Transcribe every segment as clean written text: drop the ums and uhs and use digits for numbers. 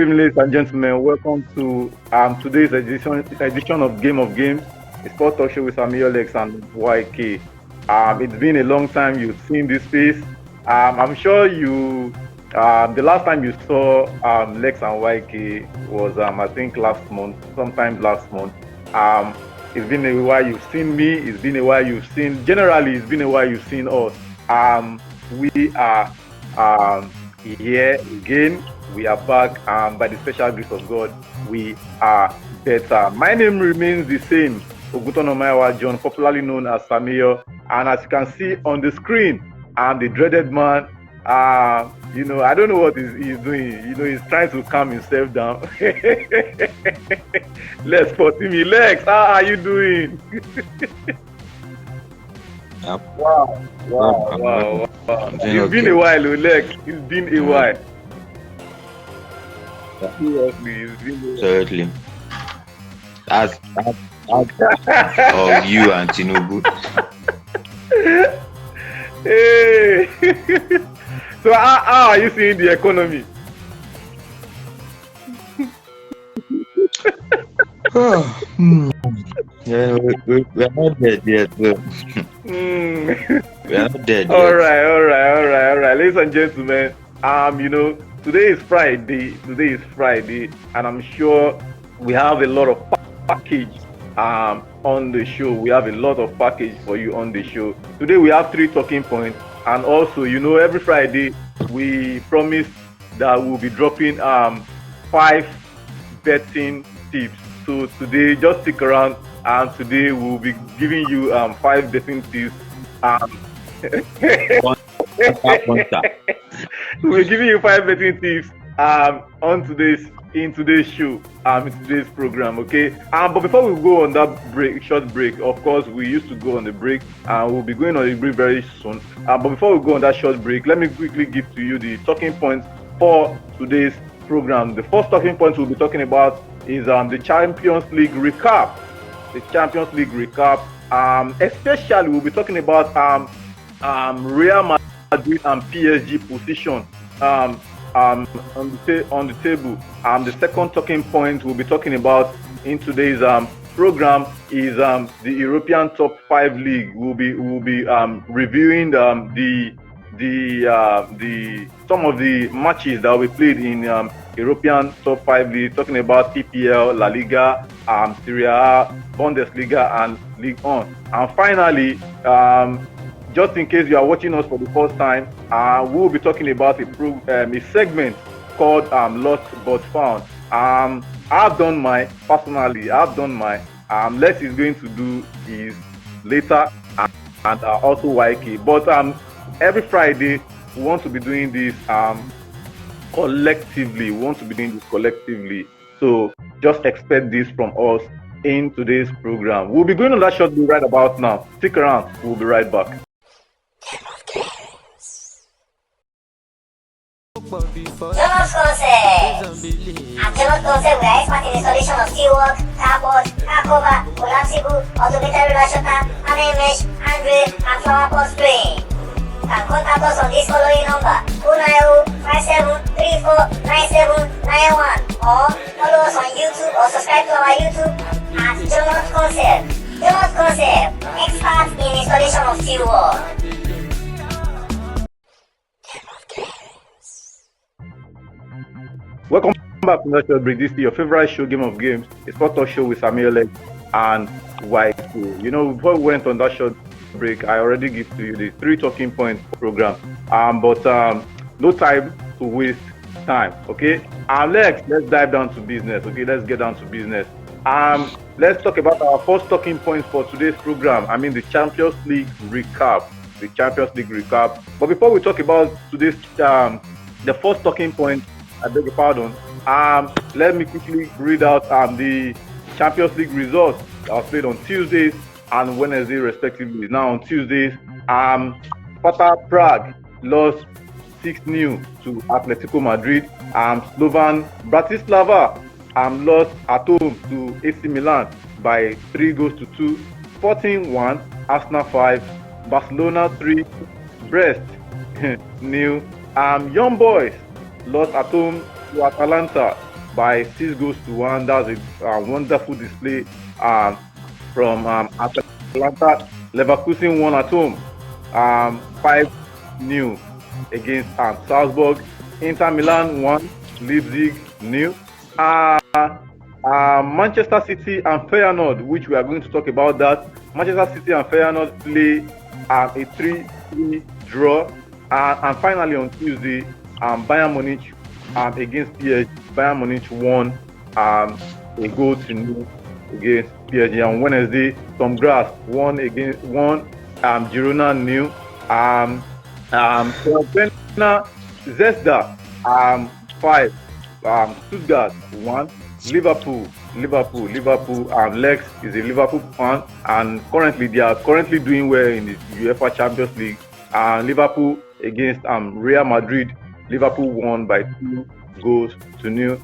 evening, ladies and gentlemen. Welcome to today's edition of Game of Games, a sport talk show with Samuel Lex and YK. It's been a long time you've seen this face. I'm sure you. The last time you saw Lex and YK was I think last month, sometime last month. It's been a while you've seen me. It's been a while you've seen. Generally, it's been a while you've seen us. We are here again. We are back, by the special grace of God, we are better. My name remains the same, Ogutonomaiwa John, popularly known as Samuel. And as you can see on the screen, I'm the dreaded man. I don't know what he's doing. He's trying to calm himself down. Lex, me. Lex, how are you doing? Yep. Wow. It's been a while, Lex. It's been a while. Certainly. That's of you and Tinubu. Hey. So how are you seeing the economy? Yeah, we're not dead yet. We're not dead yet. All right. Ladies and gentlemen, today is Friday. And I'm sure we have a lot of package on the show. We have a lot of package for you on the show. Today we have 3 talking points, and also, every Friday we promise that we'll be dropping 5 betting tips. So today, just stick around, and today we'll be giving you 5 betting tips. We're giving you 5 betting tips in today's show, in today's program, okay? But before we go on that short break, of course, we used to go on the break, and we'll be going on the break very soon. But before we go on that short break, let me quickly give to you the talking points for today's program. The first talking point we'll be talking about is the Champions League recap. Especially we'll be talking about Real Madrid and PSG position on the table. The second talking point we'll be talking about in today's program is the European top 5 league. We'll be reviewing some of the matches that we played in European top 5 league, talking about EPL, La Liga, Seria A, Bundesliga, and Ligue 1. And finally, just in case you are watching us for the first time, we'll be talking about a segment called Lost But Found. I've done mine. Lex is going to do his later, and also YK. But every Friday we want to be doing this collectively. So just expect this from us in today's program. We'll be going on that short break right about now. Stick around. We'll be right back. Jonas Concept. At Jonas Concept, we are expert in installation of steelwork, carport, car cover, collapsible, automated shutter, panel mesh, handrail, and flower pot spraying. You can contact us on this following number: 090-5734-9791, or follow us on YouTube or subscribe to our YouTube at Jonas Concept. Jonas Concept, expert in installation of steelwork. Welcome back to National Break. This is your favorite show, Game of Games. It's sport talk show with Samuel Lex and YK. Before we went on that short break, I already give to you the 3 talking points program. But no time to waste time. Okay. Lex, let's dive down to business. Okay, let's get down to business. Let's talk about our first talking points for today's program. The Champions League recap. But before we talk about today's the first talking point, I beg your pardon. Let me quickly read out the Champions League results that was played on Tuesdays and Wednesday respectively. Now on Tuesdays, Sparta Prague lost 6-0 to Atletico Madrid. Slovan Bratislava lost at home to AC Milan by 3-2. Sporting 1, Arsenal 5, Barcelona 3, Brest 0. Young Boys lost at home to Atalanta by 6 goals to 1. That's a wonderful display from Atalanta. Leverkusen won at home 5-0 against Salzburg. Inter Milan won, Leipzig 0. Manchester City and Feyenoord, which we are going to talk about that. Manchester City and Feyenoord play a 3-3 draw. And finally on Tuesday, Bayern Munich against PSG. Bayern Munich won a 1-0 against PSG. On Wednesday, Tom Grass won Girona 0. Zvezda 5. Stuttgart 1. Liverpool. Lex is a Liverpool fan, and currently they are doing well in the UEFA Champions League. Liverpool against Real Madrid. Liverpool won by 2-0.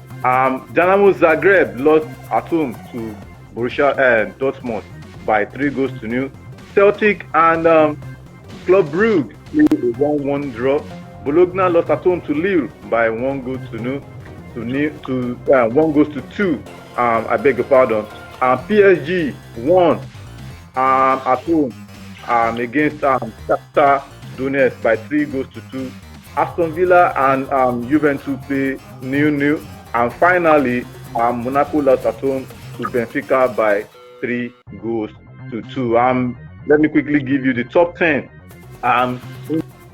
Dynamo Zagreb lost at home to Borussia Dortmund by 3-0. Celtic and Club Brugge played a 1-1 draw. Bologna lost at home to Lille by 1-2. I beg your pardon. PSG won at home against Shakhtar Donetsk by 3-2. Aston Villa and Juventus play 0-0. And finally, Monaco lost at home to Benfica by 3-2. Let me quickly give you the top 10 in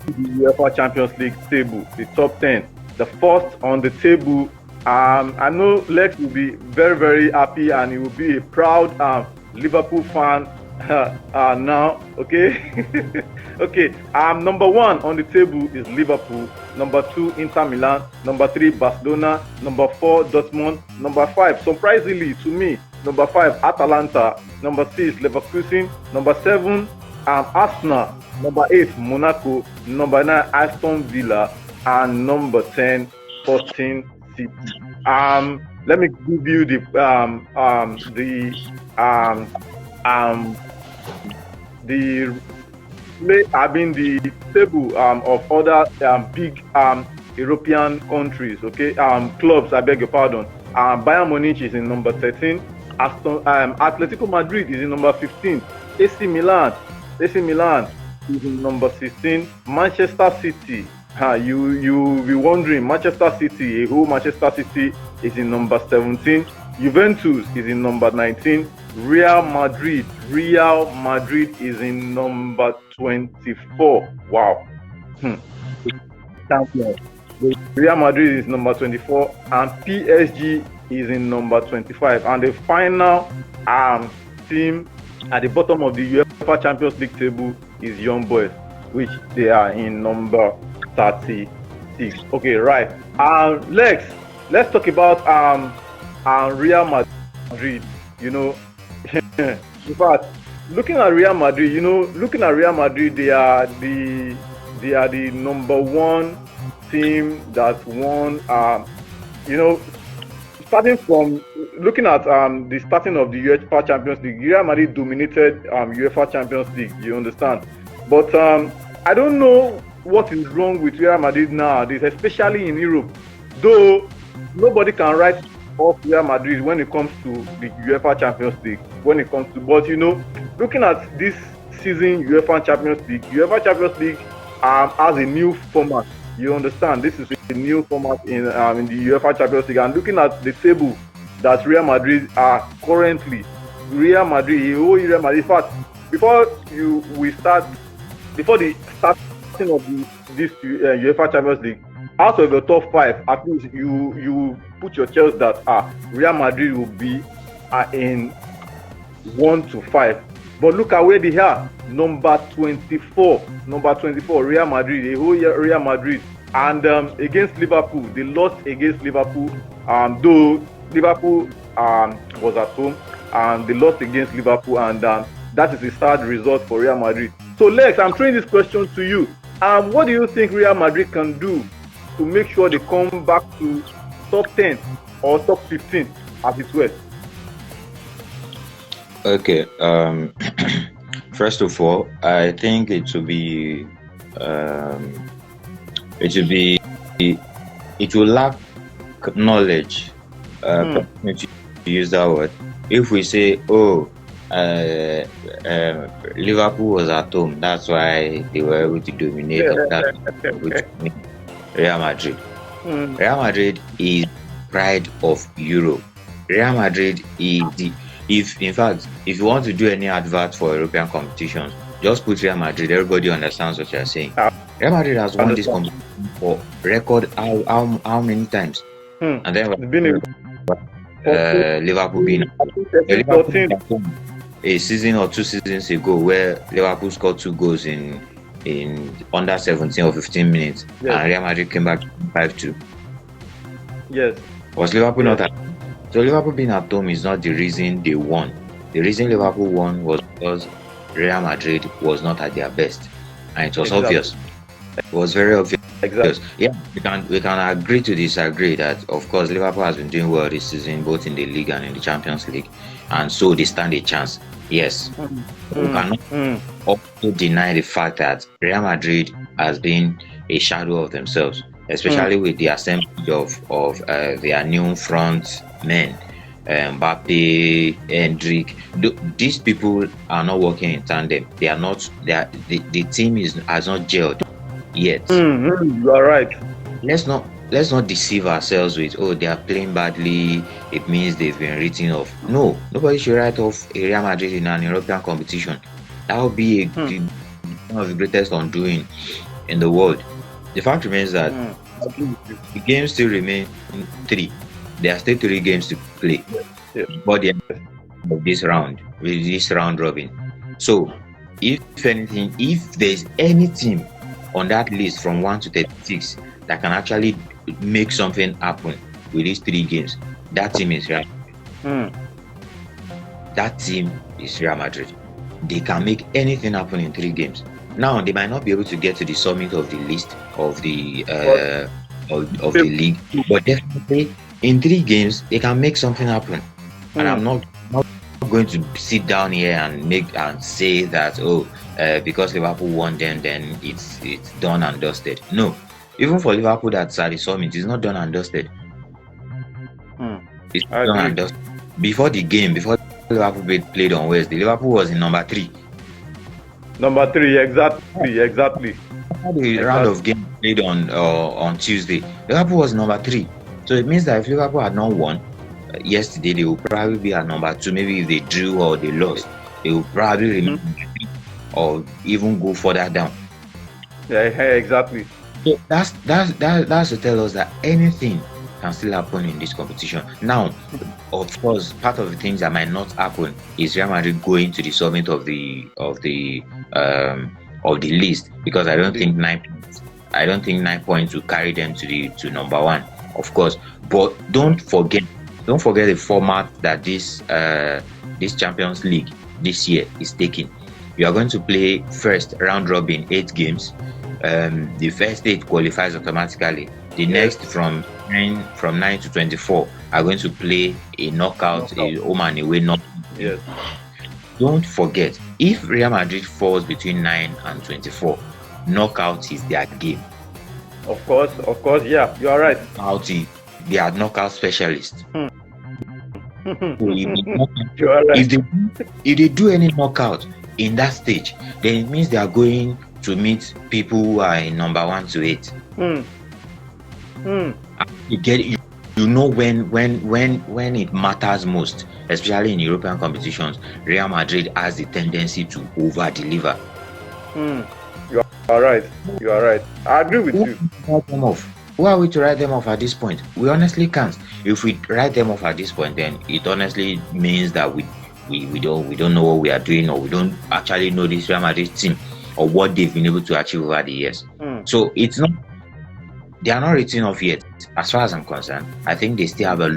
the UEFA Champions League table. The top 10. The first on the table, I know Lex will be very, very happy, and he will be a proud Liverpool fan now. Okay. Okay. Number 1 on the table is Liverpool. Number 2, Inter Milan. Number 3, Barcelona. Number 4, Dortmund. Number 5, surprisingly to me, number 5, Atalanta. Number 6, Leverkusen. Number 7, Arsenal. Number 8, Monaco. Number 9, Aston Villa. And number 10, Sporting City. Let me give you the table of other big European countries. Okay, clubs. I beg your pardon. Bayern Munich is in number 13. Atletico Madrid is in number 15. AC Milan is in number 16. Manchester City. You be wondering, Manchester City, Manchester City is in number 17. Juventus is in number 19. Real Madrid is in number 24. Wow. Champions. Real Madrid is number 24, and PSG is in number 25. And the final team at the bottom of the UEFA Champions League table is Young Boys, which they are in number 36. Okay, right. Let's talk about Real Madrid. You know, in fact, looking at Real Madrid, they are the number 1 team that won. Starting from looking at the starting of the UEFA Champions League, Real Madrid dominated UEFA Champions League. You understand? But I don't know what is wrong with Real Madrid nowadays, especially in Europe. Though nobody can write off Real Madrid when it comes to the UEFA Champions League. But looking at this season UEFA Champions League has a new format. You understand? This is a new format in the UEFA Champions League. And looking at the table that Real Madrid are currently, Real Madrid. In fact, before the starting of this UEFA Champions League, out of the top 5, at least you put your chance that Real Madrid will be in 1 to 5. But look at where they are. Number 24, Real Madrid, Real Madrid. And against Liverpool, they lost against Liverpool. Though Liverpool was at home, and they lost against Liverpool, and that is a sad result for Real Madrid. So Lex, I'm throwing this question to you. What do you think Real Madrid can do to make sure they come back to top 10 or top 15 as it were? Okay. First of all, I think it will lack knowledge to use that word. If we say, oh, Liverpool was at home, that's why they were able to dominate, or that's why they were able to win Real Madrid. Real Madrid is pride of Europe. Real Madrid is if you want to do any advert for European competitions, just put Real Madrid. Everybody understands what you're saying. Real Madrid has won this competition for record how many times? And then Liverpool being a season or 2 seasons ago, where Liverpool scored 2 goals in under 17 or 15 minutes, and Real Madrid came back 5-2. Yes. Was Liverpool not at So Liverpool being at home is not the reason they won. The reason Liverpool won was because Real Madrid was not at their best, and it was obvious. It was very obvious. Exactly. Yeah, we can agree to disagree that, of course, Liverpool has been doing well this season, both in the League and in the Champions League, and so they stand a chance. Yes, we cannot also deny the fact that Real Madrid has been a shadow of themselves, especially with the assemblage of their new front men, Mbappe, Hendrick. These people are not working in tandem. They are not. The team has not gelled yet. You are right. Let's not deceive ourselves with, oh, they are playing badly, it means they've been written off. No, nobody should write off a Real Madrid in an European competition. That would be one of the greatest undoing in the world. The fact remains that the games still remain 3. There are still 3 games to play before the end of this round, with this round robin. So, if anything, if there's any team on that list from 1 to 36 that can actually make something happen with these 3 games, that team is Real Madrid. That team is Real Madrid. They can make anything happen in 3 games. Now, they might not be able to get to the summit of the list of the of the league, but definitely in 3 games they can make something happen. And I'm not going to sit down here and say that, because Liverpool won them, then it's done and dusted. No, even for Liverpool that's at the summit, it's not done and dusted. It's done and dusted. Before Liverpool played on Wednesday, Liverpool was in number 3. Number 3, exactly. The round of game played on Tuesday, Liverpool was number 3. So it means that if Liverpool had not won yesterday, they will probably be at number 2. Maybe if they drew or they lost, they will probably remain or even go further down. Yeah, exactly. So that's to tell us that anything can still happen in this competition. Now, of course, part of the things that might not happen is Real Madrid going to the summit of the list, because I don't think 9 points will carry them to number 1, of course. But don't forget the format that this Champions League this year is taking. You are going to play first round robin 8 games. The first 8 qualifies automatically. The next from 9 to 24 are going to play a knockout, a home and away knockout. Yes. Don't forget, if Real Madrid falls between 9 and 24, knockout is their game. Of course, yeah, you are right. They are knockout specialists. You are right. If they do any knockout in that stage, then it means they are going to meet people who are in number 1 to 8. You get it. You know when it matters most, especially in European competitions, Real Madrid has the tendency to over-deliver. You are right. I agree with you. Who are we to write them off at this point? We honestly can't. If we write them off at this point, then it honestly means that we don't know what we are doing, or we don't actually know this Real Madrid team or what they've been able to achieve over the years. So they are not written off yet. As far as I'm concerned, I think they still have a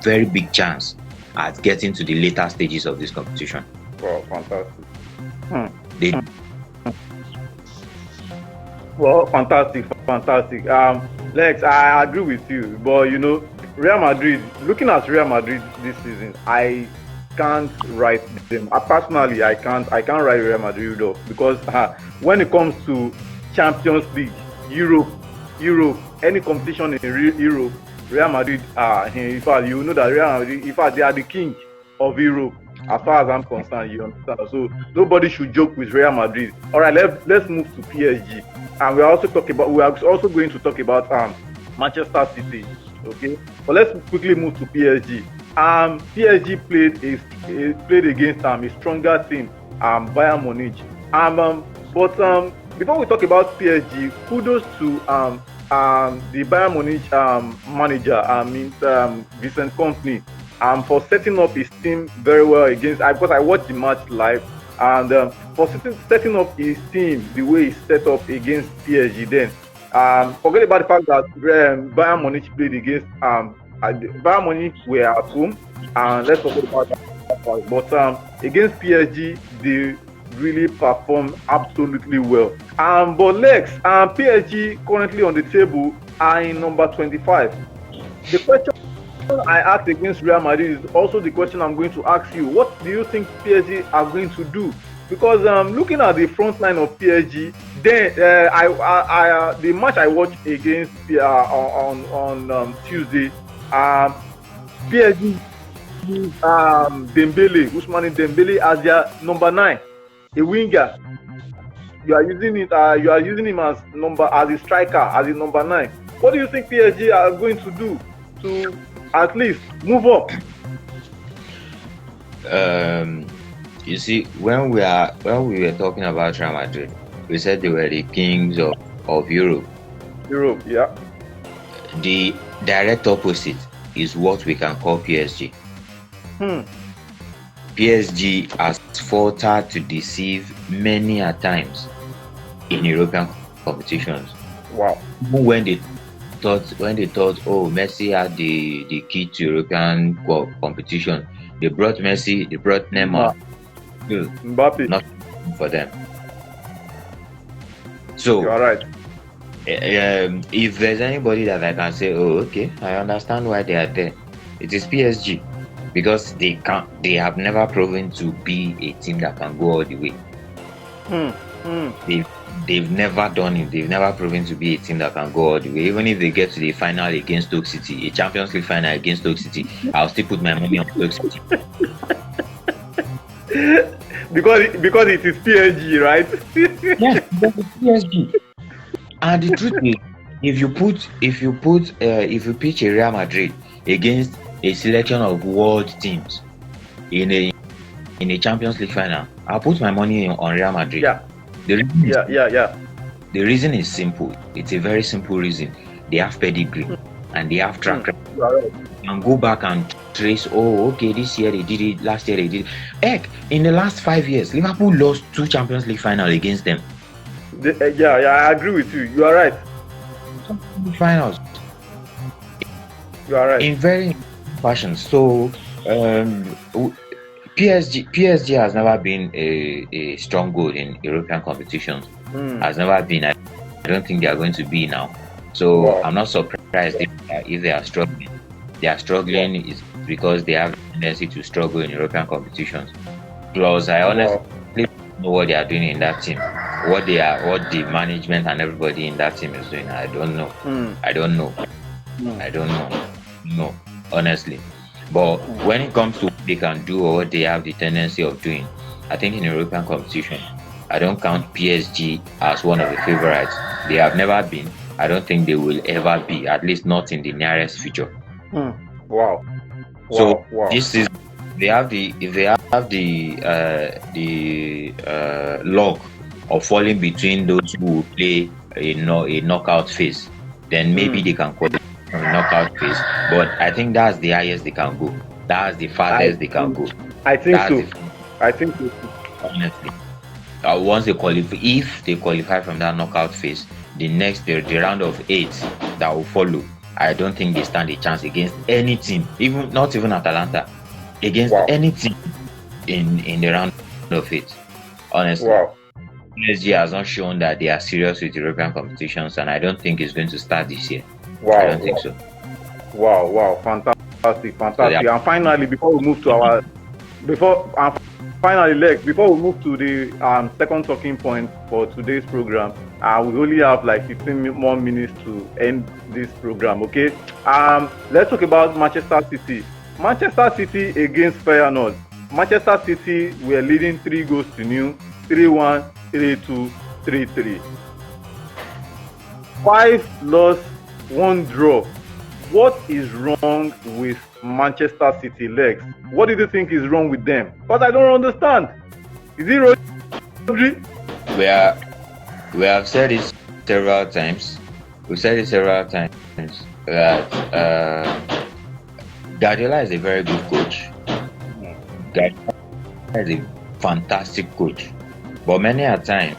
very big chance at getting to the later stages of this competition. Wow, fantastic. Fantastic. Lex, I agree with you, but Real Madrid. Looking at Real Madrid this season, I can't write them. Personally, I can't write Real Madrid off, because when it comes to Champions League, Europe, any competition in Europe, Real Madrid are, in fact, you know that Real Madrid, in fact, they are the king of Europe, as far as I'm concerned. You understand? So nobody should joke with Real Madrid. All right, let's move to PSG, and we are also going to talk about Manchester City. Okay, but let's quickly move to PSG. PSG played against a stronger team, Bayern Munich. But before we talk about PSG, kudos to the Bayern Munich manager, Vincent Kompany, for setting up his team very well against. Because I watched the match live, and for setting up his team the way he set up against PSG. Then forget about the fact that Bayern Munich played against Bayern Munich were at home, and let's forget about that. But against PSG, they really performed absolutely well. But Lex, PSG currently on the table are in number 25. The question I asked against Real Madrid is also the question I'm going to ask you. What do you think PSG are going to do? Because looking at the front line of PSG, then the match I watched against on Tuesday, PSG Ousmane Dembele as their number 9, a winger. You are using it. You are using him as a striker, as a number 9. What do you think PSG are going to do to at least move up? You see, when we were talking about Real Madrid, we said they were the kings of Europe. Europe, yeah. The direct opposite is what we can call PSG. PSG has faltered to deceive many a times in European competitions. Wow. When they thought, oh, Messi had the key to European competition, they brought Messi, they brought Neymar. Mbappe. Not for them. So you are right. If there's anybody that I can say, oh, okay, I understand why they are there, it is PSG, because they have never proven to be a team that can go all the way. They've never done it. They've never proven to be a team that can go all the way. Even if they get to the final against Stoke City, a Champions League final against Stoke City, I'll still put my money on Stoke City. because it is PSG, right? Yes, because it's PSG. And the truth is, if you pitch a Real Madrid against a selection of world teams in a Champions League final, I'll put my money on Real Madrid. Yeah. The reason is simple. It's a very simple reason. They have pedigree and they have track record. Right. You can go back and trace, oh, okay, this year they did it, last year they did it. Heck, in the last 5 years, Liverpool lost 2 Champions League finals against them. I agree with you. You are right. Finals. You are right. In very fashion. So, PSG has never been a stronghold in European competitions. Has never been. I don't think they are going to be now. So wow. I'm not surprised if they are struggling. They are struggling is because they have a tendency to struggle in European competitions. Plus, I honestly don't know what they are doing in that team. What the management and everybody in that team is doing, I don't know. I don't know. No, honestly. But when it comes to what they can do or what they have the tendency of doing, I think in European competition, I don't count PSG as one of the favorites. They have never been. I don't think they will ever be, at least not in the nearest future. Wow. So this is they have the luck of falling between those who play a knockout phase, then maybe they can qualify from a knockout phase. But I think that's the highest they can go. That's the farthest they can go. I think so. I think so. Honestly, once they qualify, if they qualify from that knockout phase, the round of 8 that will follow, I don't think they stand a chance against any team, not even Atalanta, against any team in the round of 8. Honestly, PSG has not shown that they are serious with European competitions, and I don't think it's going to start this year. I don't think so. Wow, fantastic. So, yeah. And finally, before we move to before we move to the second talking point for today's program, We only have like 15 more minutes to end this program. Okay. Let's talk about Manchester City. Manchester City against Feyenoord. Manchester City were leading 3-0, 3-1, 3-2, 3-3. 5 loss, 1 draw. What is wrong with Manchester City legs? What do you think is wrong with them? Because I don't understand. Is it Rodri? We have said it several times. We've said it several times that Guardiola is a very good coach. Guardiola is a fantastic coach. But many a times,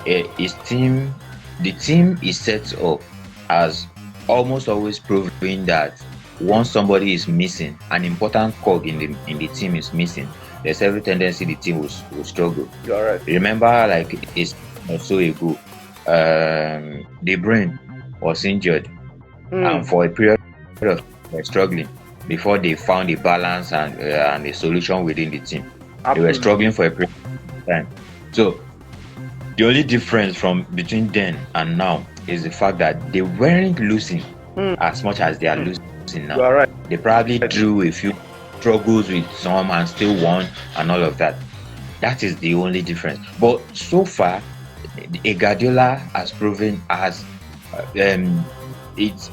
the team is set up as almost always proving that once somebody is missing, an important cog in the team is missing, there's every tendency the team will struggle. You're right. Remember, like it's or so ago, De Bruyne was injured, and for a period of struggling before they found a balance and a solution within the team. Absolutely. They were struggling for a period of time. So the only difference between then and now is the fact that they weren't losing as much as they are losing now. Right. They probably drew a few struggles with some and still won and all of that. That is the only difference. But so far, a Guardiola has proven as it's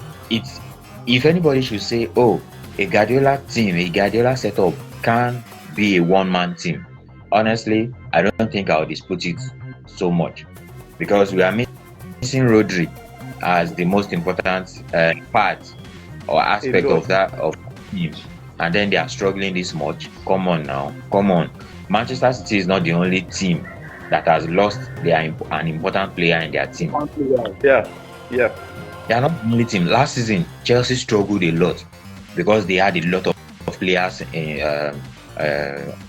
if anybody should say, oh, a Guardiola team, a Guardiola setup can be a one-man team. Honestly, I don't think I would dispute it so much, because we are missing Rodri as the most important part or aspect of that team, and then they are struggling this much. Come on. Manchester City is not the only team that has lost an important player in their team. Yeah. They are not the only team. Last season, Chelsea struggled a lot because they had a lot of players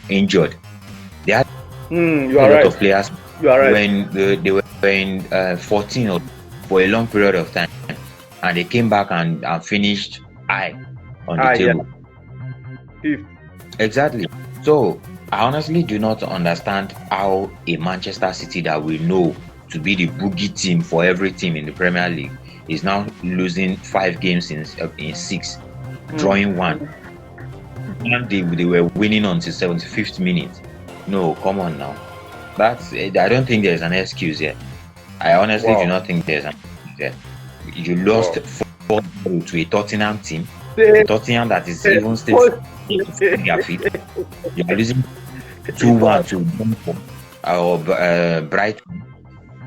injured. They had a lot of players when they were in 14 for a long period of time, and they came back and finished high on the table. Yeah. Exactly. So I honestly do not understand how a Manchester City that we know to be the boogie team for every team in the Premier League is now losing 5 games in 6, drawing 1. And they were winning until 75th minute. No, come on now. I don't think there's an excuse here. I honestly do not think there's an excuse here. You lost 4-0 to a Tottenham team. Tottenham that is even still on their feet. You are losing 2-1 to Brighton.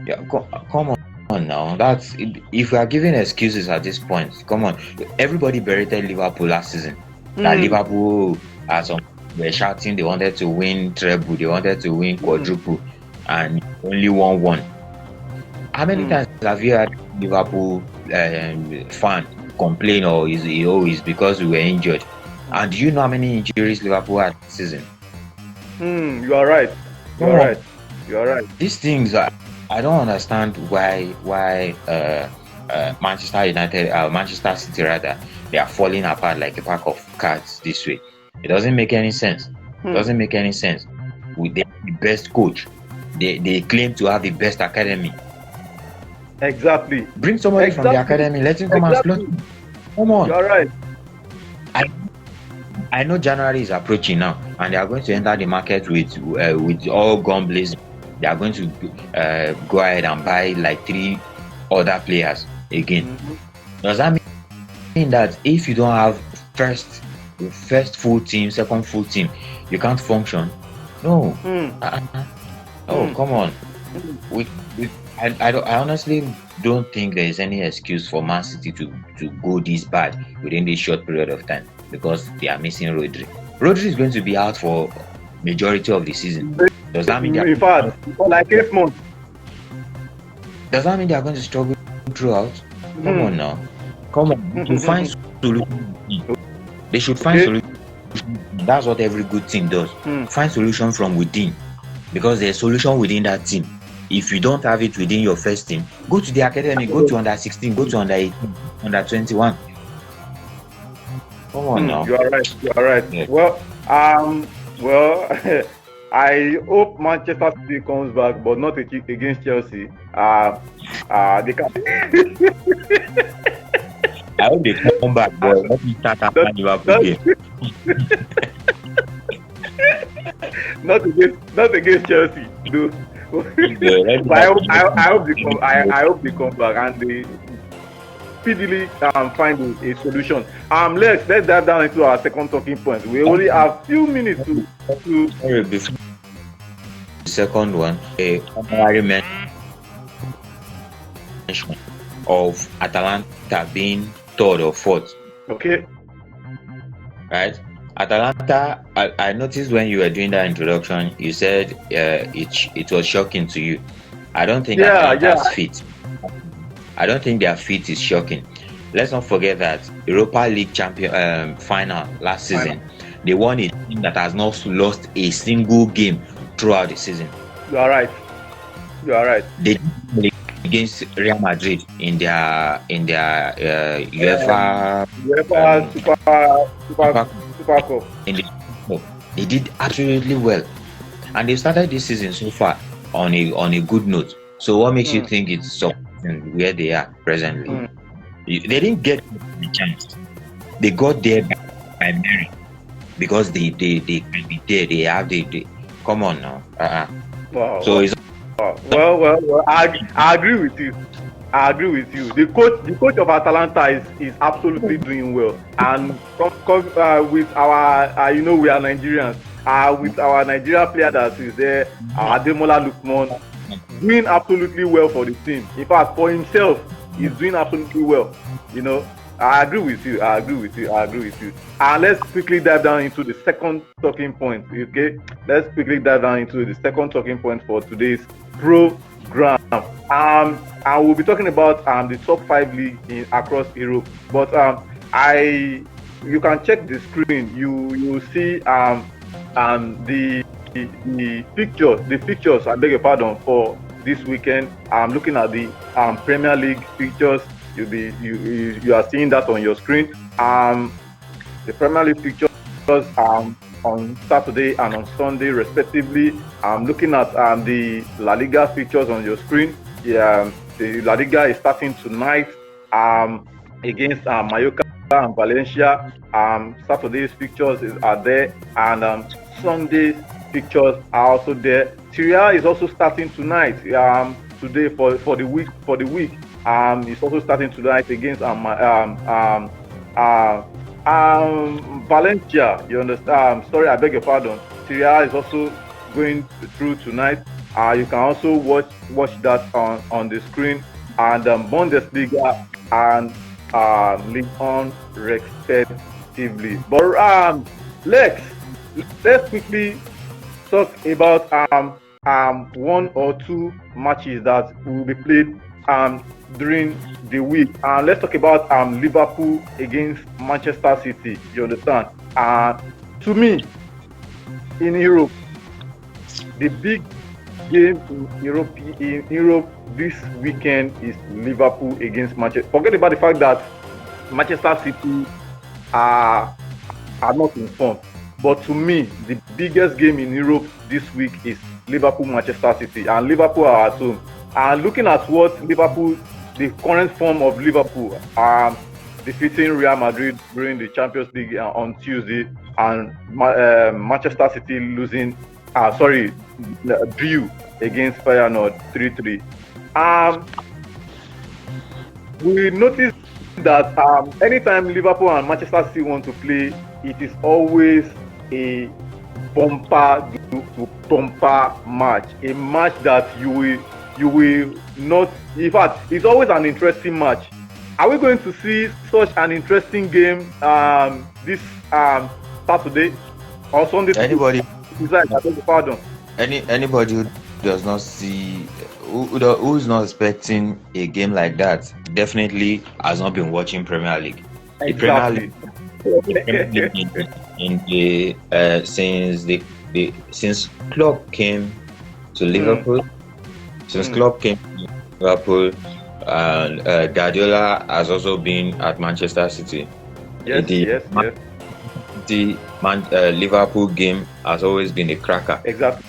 Yeah, come on now. That's if we are giving excuses at this point. Come on, everybody berated Liverpool last season. That Liverpool, as were shouting, they wanted to win treble, they wanted to win quadruple, and only won 1. How many times have you had Liverpool fan complain or is because we were injured? And do you know how many injuries Liverpool had this season? You are right. You are right. These things I don't understand why Manchester United, Manchester City rather, they are falling apart like a pack of cards this way. It doesn't make any sense. It doesn't make any sense. They have the best coach. They claim to have the best academy. Exactly. Bring somebody from the academy. Let him come and slot. Come on. You're right. I know January is approaching now, and they are going to enter the market with all gun blazing. They are going to go ahead and buy like 3 other players again. Does that mean that if you don't have first full team, second full team, you can't function? No. Oh, come on. I honestly don't think there is any excuse for Man City to go this bad within this short period of time, because they are missing Rodri. Rodri is going to be out for majority of the season. Does that mean in fact, for like 8 months? Does that mean they are going to struggle throughout? Come on now. Come on. To find solution. They should find solution. That's what every good team does. Find solution from within, because there's solution within that team. If you don't have it within your first team, go to the academy, go to under 16, go to under 18, under 21. Come on now. You are right. Yeah. Well, I hope Manchester City comes back, but not against Chelsea. They can I hope they come back, but let me start after not, Liverpool game. not against Chelsea. No. But I hope they come. I hope they come back and they speedily find a solution. Let's dive down into our second talking point. We only have few minutes to. Sorry, before the second one, a honorary mention of Atalanta being third or fourth. Okay. Right? Atalanta, I noticed when you were doing that introduction, you said it was shocking to you. I don't think Atalanta's fit. I don't think their fit is shocking. Let's not forget that Europa League champion final last season, they won a team that has not lost a single game throughout the season. You are right. They did against Real Madrid in their UEFA Super Cup. They did absolutely well, and they started this season so far on a good note. So what makes you think it's surprising where they are presently? They didn't get the chance. They got there by merit because they can be there. They have the come on now. Wow. So it's well. I agree with you. The coach of Atalanta is absolutely doing well, and with our we are Nigerians. With our Nigeria player that is there, Ademola Lookman, doing absolutely well for the team. In fact, for himself, he's doing absolutely well. I agree with you. And let's quickly dive down into the second talking point. Okay, let's quickly dive down into the second talking point for today's program. And we'll be talking about the top 5 leagues across Europe. But you can check the screen. You will see the pictures. I beg your pardon for this weekend. I'm looking at the Premier League pictures. You are seeing that on your screen. The Premier League pictures on Saturday and on Sunday respectively. I'm looking at the La Liga pictures on your screen. The La Liga is starting tonight against Mallorca and Valencia. Saturday's pictures are there, and Sunday's pictures are also there. Serie A is also starting tonight. Today for the week. It's also starting tonight against Valencia. You understand? Sorry, I beg your pardon. Serie A is also going through tonight. You can also watch that on the screen, and Bundesliga and Ligue respectively. But let's quickly talk about one or two matches that will be played during the week. Let's talk about Liverpool against Manchester City. You understand? To me, in Europe, the big game in Europe this weekend is Liverpool against Manchester. Forget about the fact that Manchester City are not in form. But to me, the biggest game in Europe this week is Liverpool-Manchester City, and Liverpool are at home. And looking at what the current form of Liverpool, defeating Real Madrid during the Champions League on Tuesday, and Manchester City losing, drew against Feyenoord 3-3. We noticed that anytime Liverpool and Manchester City want to play, it is always a bumper match, a match that you will not. In fact, it's always an interesting match. Are we going to see such an interesting game this Saturday or Sunday? Anybody Anybody who does not see, who is not expecting a game like that, definitely has not been watching Premier League. Exactly. The Premier League since Klopp came to Liverpool, and Guardiola has also been at Manchester City. Yes. The Liverpool game has always been a cracker. Exactly.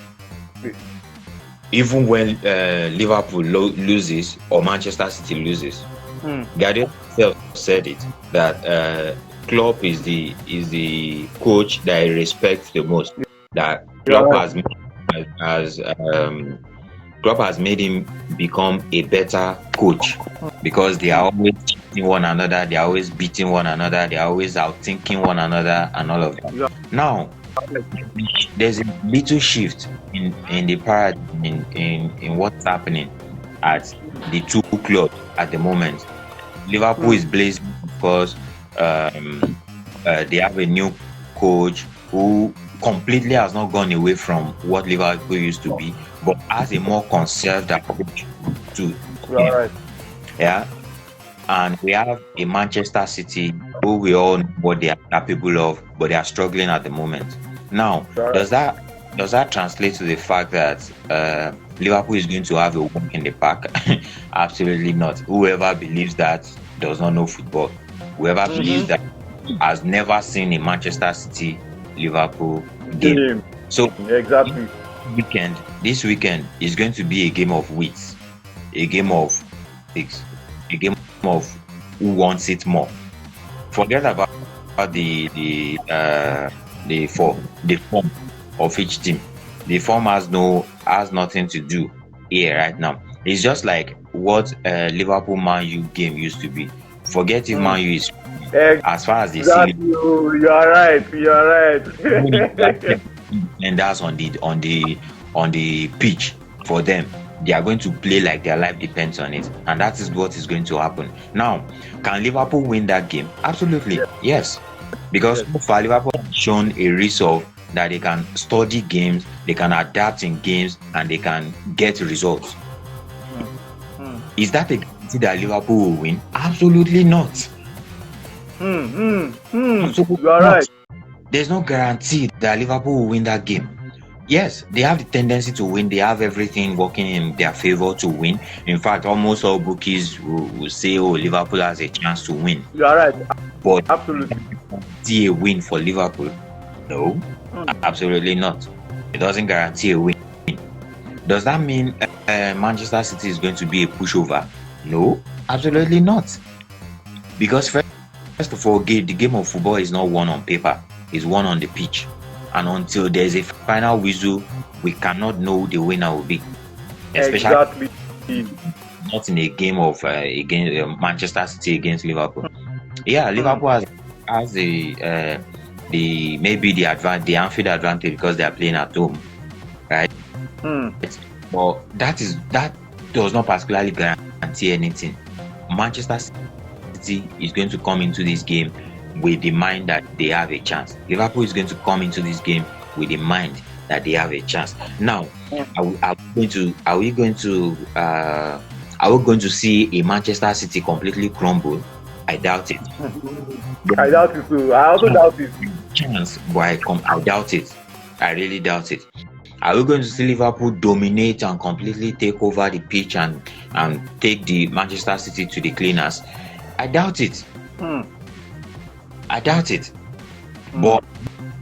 Even when Liverpool loses or Manchester City loses, Guardiola himself said it that Klopp is the coach that he respects the most. That Klopp has made him become a better coach because they are always cheating one another, they are always beating one another, they are always outthinking one another, and all of that. Yeah. Now, there's a little shift in the paradigm in what's happening at the two clubs at the moment. Liverpool is blazing because they have a new coach who completely has not gone away from what Liverpool used to be, but has a more conserved approach to Right. yeah. And we have a Manchester City who we all know what they are capable of, but they are struggling at the moment. Now, Right. does that translate to the fact that Liverpool is going to have a walk in the park? Absolutely not. Whoever believes that does not know football. Whoever believes that has never seen a Manchester City Liverpool game. So Exactly. this weekend is going to be a game of wits, a game of six, a game of who wants it more. Forget about the form of each team. The form has nothing to do here right now. It's just like what Liverpool Man U game used to be. Forget if Man U is as far as they see. You are right. You are right. And that's on the pitch for them. They are going to play like their life depends on it, and that is what is going to happen. Now, can Liverpool win that game? Absolutely, yes. Because so far Liverpool have shown a resolve that they can study games, they can adapt in games, and they can get results. Is that a guarantee that Liverpool will win? Absolutely not. Absolutely You are not. right. There's no guarantee that Liverpool will win that game. Yes, they have the tendency to win. They have everything working in their favor to win. In fact, almost all bookies will say, "Oh, Liverpool has a chance to win." You are right. But Absolutely. see a win for Liverpool? No, absolutely not. It doesn't guarantee a win. Does that mean Manchester City is going to be a pushover? No, absolutely not. Because first of all, the game of football is not won on paper; it's won on the pitch. And until there's a final whistle, we cannot know who the winner will be. Especially not in a game of against Manchester City against Liverpool. Yeah, Liverpool has the maybe the Anfield advantage because they are playing at home, right? But that does not particularly guarantee anything. Manchester City is going to come into this game with the mind that they have a chance. Liverpool is going to come into this game with the mind that they have a chance. Now, are we going to see a Manchester City completely crumble? I doubt it. I doubt it too. I also doubt it. Chance, but I doubt it. I really doubt it. Are we going to see Liverpool dominate and completely take over the pitch and take the Manchester City to the cleaners? I doubt it. I doubt it. But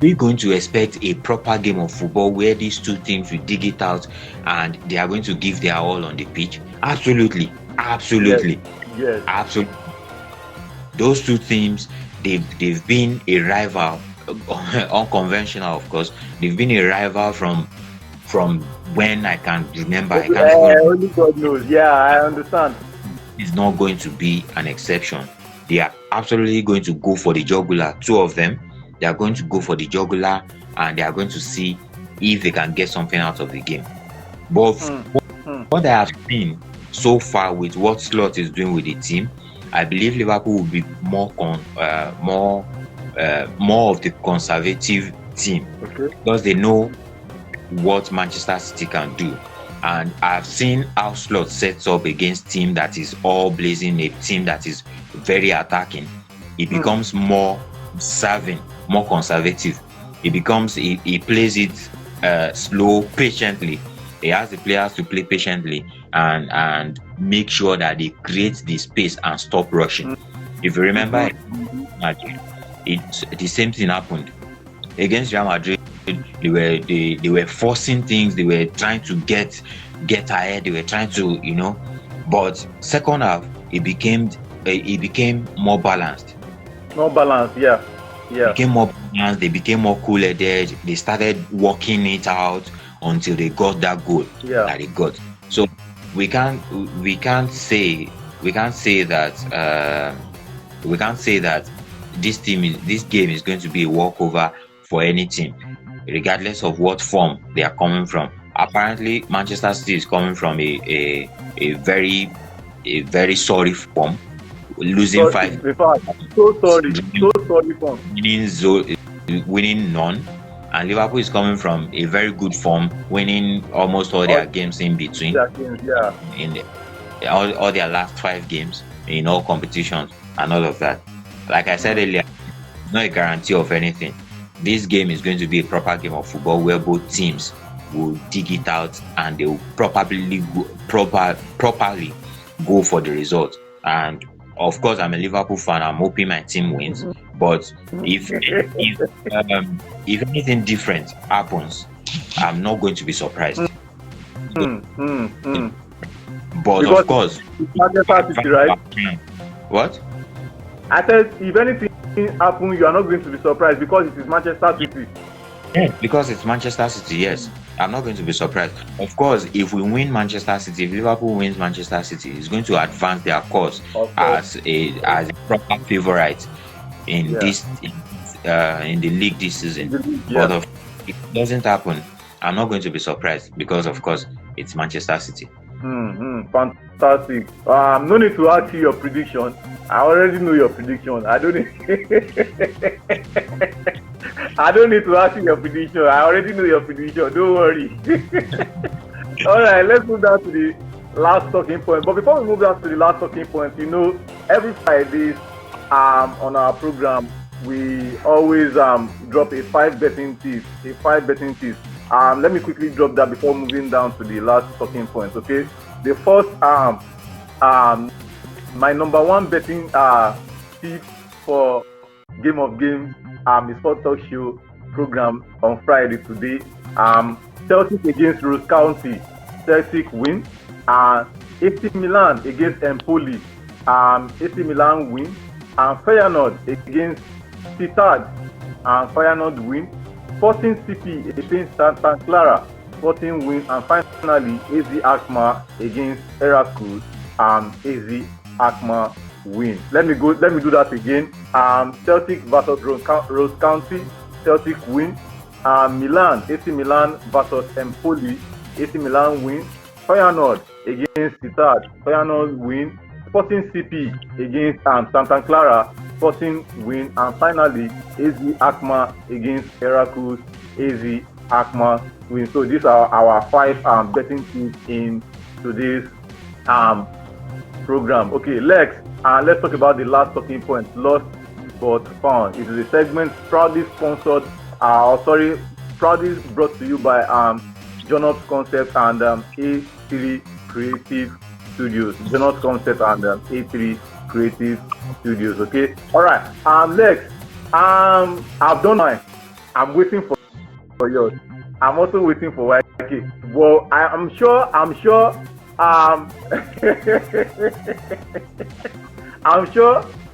we're going to expect a proper game of football where these two teams will dig it out and they are going to give their all on the pitch. Absolutely. Yes. Absolutely. Those two teams, they've been a rival, unconventional, of course. They've been a rival from when I can remember. Only God knows. Yeah, I understand. It's not going to be an exception. They are absolutely going to go for the jugular. Two of them, they are going to go for the jugular and they are going to see if they can get something out of the game. But what I have seen so far with what Slot is doing with the team, I believe Liverpool will be more of the conservative team because they know what Manchester City can do. And I've seen how Slot sets up against team that is all blazing, a team that is very attacking. It becomes more serving, more conservative. He plays it slow, patiently. He has the players to play patiently and make sure that they create the space and stop rushing. If you remember, Madrid, the same thing happened against Real Madrid, they were forcing things. They were trying to get ahead. They were trying to, but second half it became more balanced. No balance, yeah. Became more balanced. They became more cool-headed. They started working it out until they got that goal that they got. So we can't say that this game is going to be a walkover for any team, regardless of what form they are coming from. Apparently, Manchester City is coming from a very sorry form, losing 5. So sorry form. Winning none, and Liverpool is coming from a very good form, winning almost all their games in between. In all their last 5 games in all competitions and all of that. Like I said earlier, it's not a guarantee of anything. This game is going to be a proper game of football where both teams will dig it out and they will properly go for the result. And of course, I'm a Liverpool fan. I'm hoping my team wins. But if anything different happens, I'm not going to be surprised. But because of course, Manchester City, right? What? I said, if anything happens, you are not going to be surprised because it is Manchester City. Yeah, because it's Manchester City, yes. I'm not going to be surprised. Of course, if we win Manchester City, if Liverpool wins Manchester City, it's going to advance their cause as a proper favourite in in the league this season. But if it doesn't happen, I'm not going to be surprised because, of course, it's Manchester City. Fantastic. No need to ask you your prediction. I already know your prediction. I don't need to ask you your prediction. I already know your prediction. Don't worry. All right, let's move down to the last talking point. But before we move down to the last talking point, every Friday on our program, we always drop a 5 betting tips. Let me quickly drop that before moving down to the last talking point. Okay, the first my number 1 betting tip for Game of Games the Sport Talk Show program on Friday today. Celtic against Rose County, Celtic win. AC Milan against Empoli, AC Milan win. And Feyenoord against Sittard, and Feyenoord win. Sporting CP against Santa Clara, Sporting win. And finally, AZ Alkmaar against Heracles, AZ Alkmaar win. Let me do that again. Celtic versus Rose County, Celtic win. Milan, AC Milan versus Empoli, AC Milan win. Feyenoord against Sittard, Feyenoord win. Sporting CP against Santa Clara, Sporting win. And finally, AZ Alkmaar against Heracles, AZ Alkmaar win. So these are our 5 betting tips in today's program. Okay, Lex, let's talk about the last talking point, lost but found. It is a segment proudly brought to you by Jonas Concept and A3 Creative Studios. Jonas Concept and A3 Creative Studios. Okay, all right. Lex, I've done mine. I'm waiting for yours. I'm also waiting for YK. Well, I'm sure. I'm sure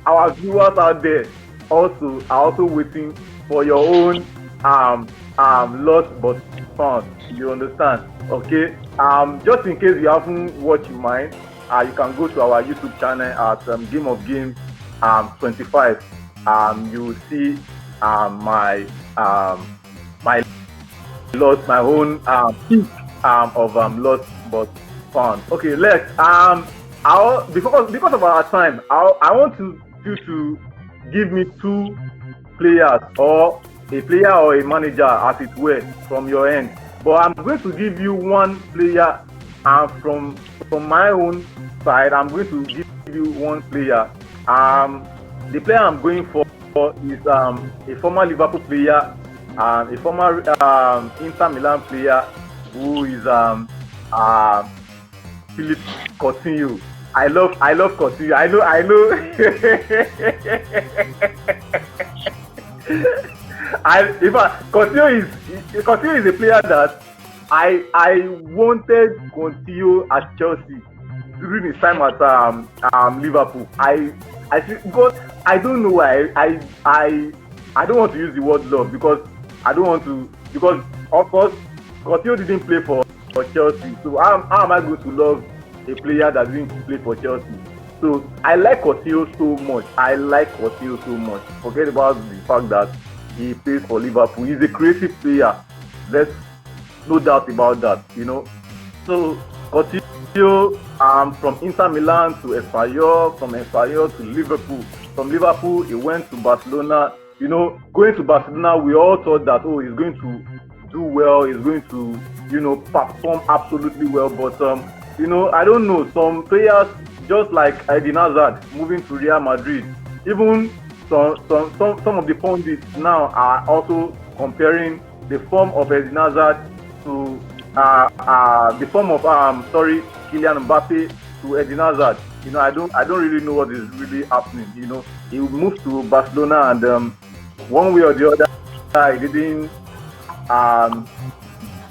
our viewers out there are also waiting for your own lost but found. You understand? Okay. Just in case you haven't watched mine, you can go to our YouTube channel at Game of Games 25. You will see my lost, my own pick of lost but found. Okay, Lex. Because of our time, I want you to give me 2 players, or a player or a manager, as it were, from your end. But I'm going to give you 1 player, and from my own side, I'm going to give you 1 player. The player I'm going for is a former Liverpool player, a former Inter Milan player, who is Philip Coutinho. I love Coutinho. I know. Coutinho is a player that I wanted Coutinho at Chelsea during his time at Liverpool. I think because I don't know why I don't want to use the word love because I don't want to, because of course Coutinho didn't play for Chelsea, so how am I going to love a player that didn't play for Chelsea? So I like Coutinho so much. Forget about the fact that he plays for Liverpool. He's a creative player. There's no doubt about that, you know. So Coutinho, from Inter Milan to Espanyol, from Espanyol to Liverpool. From Liverpool, he went to Barcelona. You know, going to Barcelona, we all thought that, oh, he's going to do well. He's going to, you know, perform absolutely well. But, you know, I don't know. Some players, just like Eden Hazard moving to Real Madrid, even some of the pundits now are also comparing the form of Eden Hazard to the form of Kylian Mbappe to Eden Hazard. You know, I don't really know what is really happening. You know, he moved to Barcelona and one way or the other, he didn't.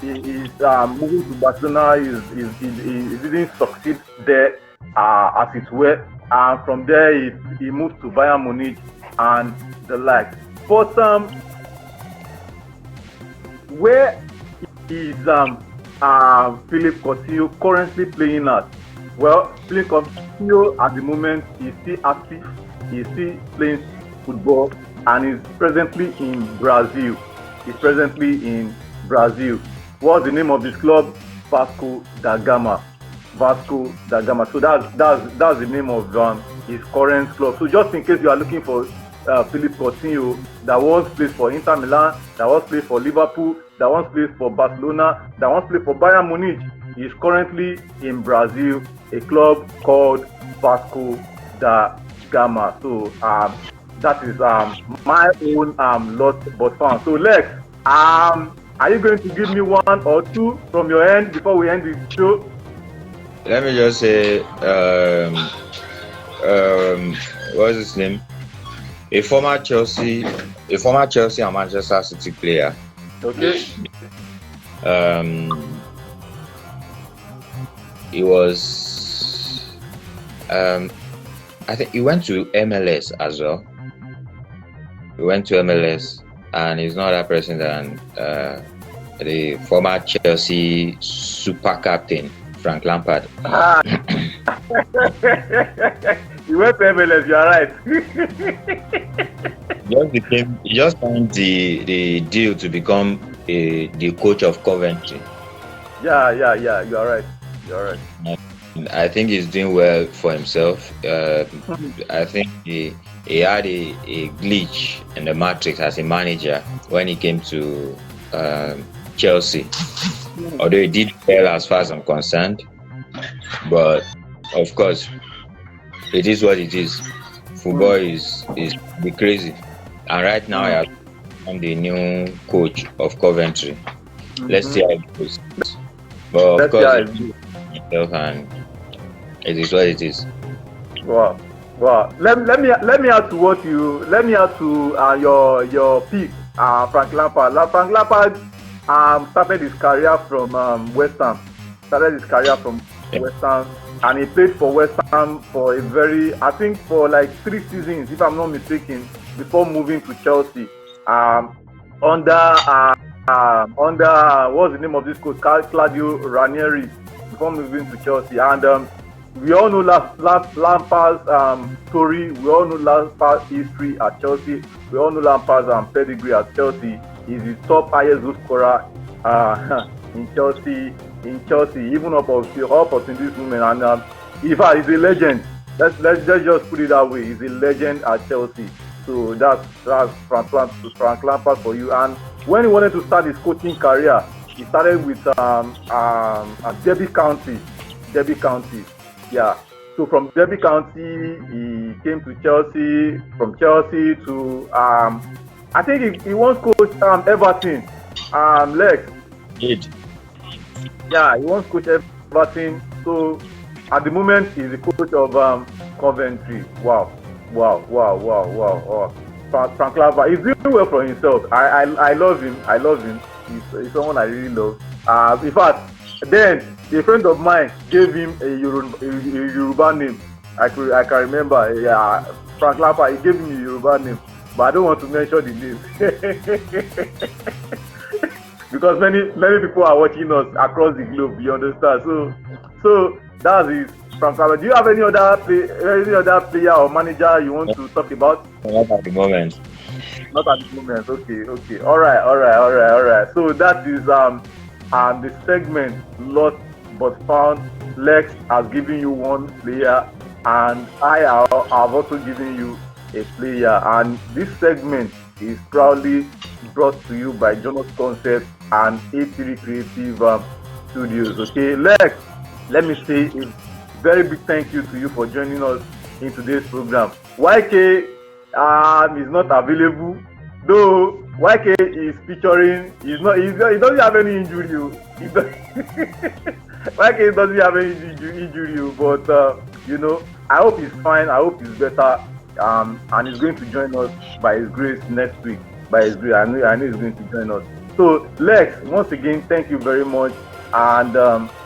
Moving to Barcelona, he didn't succeed there as it were. And from there, he moved to Bayern Munich and the like. But where is Philippe Coutinho currently playing at? Well, Philippe Coutinho at the moment is still active. He's still playing football and is presently in Brazil. What's the name of this club? Vasco da Gama. So that's the name of his current club. So just in case you are looking for Philippe Coutinho, that once played for Inter Milan, that once played for Liverpool, that once played for Barcelona, that once played for Bayern Munich, he is currently in Brazil, a club called Vasco da Gama. So that is my own lost but found. So Lex, are you going to give me one or two from your end before we end the show? Let me just say, what's his name? A former Chelsea and Manchester City player. Okay. He was, I think he went to MLS as well. He went to MLS, and he's not that person than the former Chelsea super captain, Frank Lampard. You went to MLS, you are right. He just signed the deal to become the coach of Coventry. Yeah, you are right. I think he's doing well for himself. I think he had a glitch in the matrix as a manager when he came to Chelsea. Although he did well as far as I'm concerned, but of course, it is what it is. Football is be crazy, and right now I'm the new coach of Coventry. Let's see how it goes. But of course, and it is what it is. Wow. Let me add to your pick, Frank Lampard. Frank Lampard started his career from West Ham. West Ham, and he played for West Ham for for like 3 seasons, if I'm not mistaken, before moving to Chelsea. Under what's the name of this coach? Claudio Ranieri, before moving to Chelsea. And we all know Lampard's story. We all know Lampard's history at Chelsea. We all know Lampard's pedigree at Chelsea. He's the top highest goal scorer in Chelsea, even up until this moment. And in fact, he's a legend. Let's just put it that way. He's a legend at Chelsea. So that's Frank Lampard for you. And when he wanted to start his coaching career, he started with Derby County. Yeah. So from Derby County, he came to Chelsea. From Chelsea to I think he once coached Everton. Lex. Yeah, he once coached Everton. So at the moment, he's the coach of Coventry. Wow. Frank Lava. He's doing well for himself. I love him. I love him. He's someone I really love. In fact, then a friend of mine gave him a Yoruba name. I can remember. Yeah, Frank Lapa. He gave him a Yoruba name, but I don't want to mention the name because many people are watching us across the globe. You understand? So that's it. Frank Lapa. Do you have any other player or manager you want to talk about? Not at the moment. Not at the moment. Okay. All right. So that is the segment lost but found. Lex has given you one player, and I have also given you a player. And this segment is proudly brought to you by Jonas Concept and A3 Creative Studios. Okay, Lex, let me say a very big thank you to you for joining us in today's program. YK is not available, though. YK is featuring. He doesn't have any injury. YK doesn't have any injury, but I hope he's fine. I hope he's better. And he's going to join us by his grace next week. By his grace, I know he's going to join us. So Lex, once again, thank you very much. And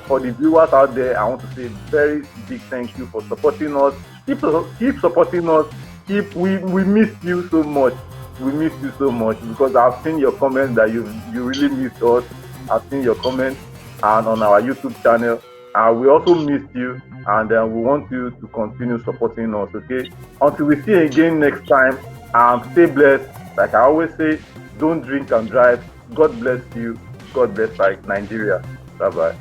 for the viewers out there, I want to say very big thank you for supporting us. Keep supporting us. We miss you so much. We miss you so much because I've seen your comments that you really missed us. I've seen your comments and on our YouTube channel. We also missed you, and we want you to continue supporting us. Okay. Until we see you again next time. Stay blessed. Like I always say, don't drink and drive. God bless you. God bless Nigeria. Bye bye.